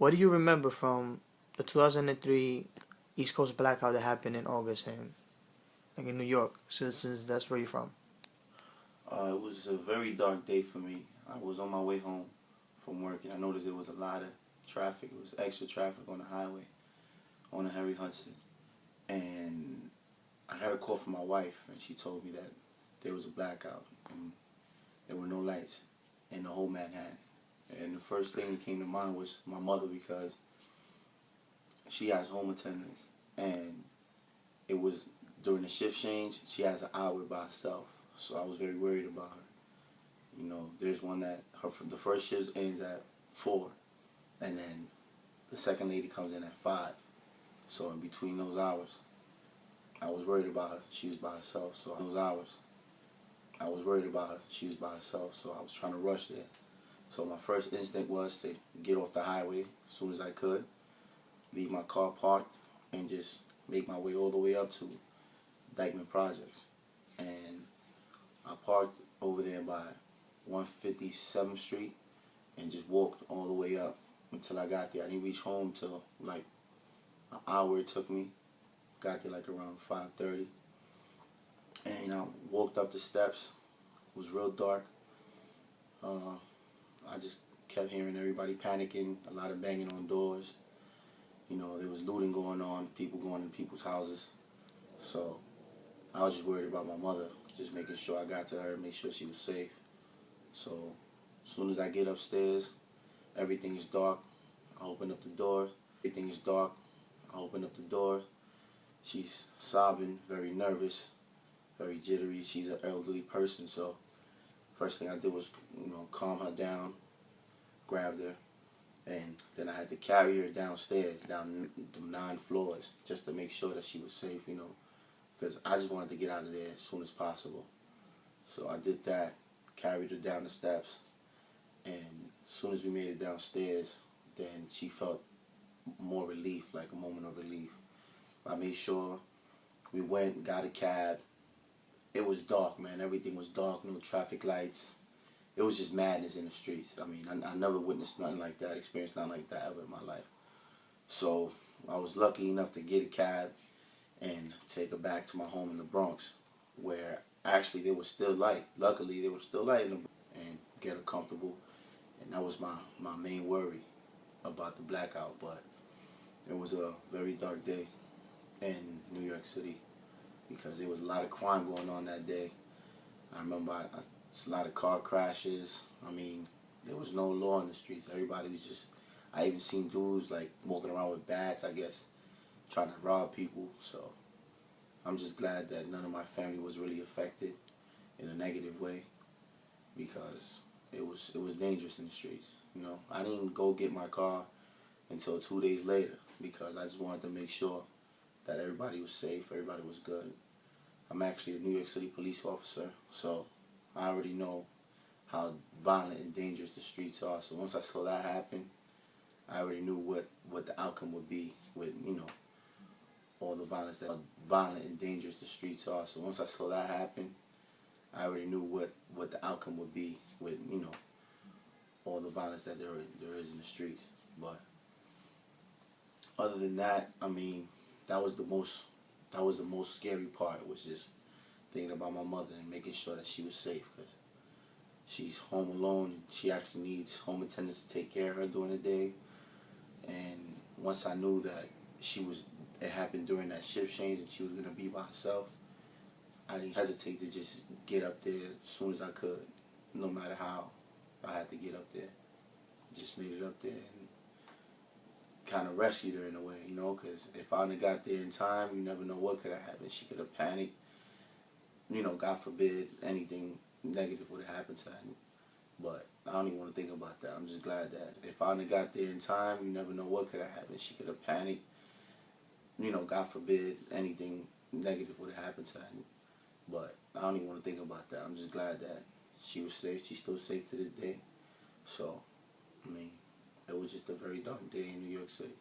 What do you remember from the 2003 East Coast blackout that happened in August and like in New York, since that's where you're from? It was a very dark day for me. I was on my way home from work and I noticed there was a lot of traffic. It was extra traffic on the highway, on the Henry Hudson. And I had a call from my wife and she told me that there was a blackout and there were no lights in the whole Manhattan. And the first thing that came to mind was my mother because she has home attendants and it was during the shift change, she has an hour by herself. So I was very worried about her. You know, there's one that the first shift ends at 4 and then the second lady comes in at 5. So in between those hours, I was worried about her. She was by herself. So those hours, I was worried about her. She was by herself. So I was trying to rush there. So my first instinct was to get off the highway as soon as I could, leave my car parked, and just make my way all the way up to Dyckman Projects. And I parked over there by 157th Street and just walked all the way up until I got there. I didn't reach home till like an hour it took me. Got there like around 5:30. And I walked up the steps. It was real dark. I just kept hearing everybody panicking, a lot of banging on doors. You know, there was looting going on, people going into people's houses. So I was just worried about my mother, just making sure I got to her, make sure she was safe. So as soon as I get upstairs, everything is dark. I open up the door. Everything is dark. I open up the door. She's sobbing, very nervous, very jittery. She's an elderly person, so first thing I did was, calm her down, grabbed her, and then I had to carry her downstairs, down the 9 floors, just to make sure that she was safe, because I just wanted to get out of there as soon as possible. So I did that, carried her down the steps, and as soon as we made it downstairs, then she felt more relief, like a moment of relief. I made sure we went, got a cab. It was dark, man. Everything was dark, no traffic lights. It was just madness in the streets. I mean, I never witnessed nothing like that, experienced nothing like that ever in my life. So I was lucky enough to get a cab and take her back to my home in the Bronx, where actually there was still light. Luckily, there was still light in the Bronx, and get her comfortable. And that was my main worry about the blackout. But it was a very dark day in New York City because there was a lot of crime going on that day. I remember a lot of car crashes. I mean, there was no law in the streets. Everybody was just, I even seen dudes like walking around with bats, I guess, trying to rob people. So I'm just glad that none of my family was really affected in a negative way because it was dangerous in the streets. I didn't go get my car until 2 days later because I just wanted to make sure that everybody was safe, everybody was good. I'm actually a New York City police officer, so I already know how violent and dangerous the streets are. So once I saw that happen, I already knew what the outcome would be with, all the violence that violent and dangerous the streets are. So once I saw that happen, I already knew what the outcome would be with, all the violence that there is in the streets. But other than that, I mean, that was the most scary part, was just thinking about my mother and making sure that she was safe, because she's home alone and she actually needs home attendants to take care of her during the day. And once I knew that it happened during that shift change and she was going to be by herself, I didn't hesitate to just get up there as soon as I could, no matter how I had to get up there. Just made it up there and kind of rescued her in a way, because if I hadn't got there in time, you never know what could have happened. She could have panicked, God forbid anything negative would have happened to her. But I don't even want to think about that. I'm just glad that if I hadn't got there in time, you never know what could have happened. She could have panicked, God forbid anything negative would have happened to her. But I don't even want to think about that. I'm just glad that she was safe. She's still safe to this day. So, I mean, it was just a very dark day in New York City.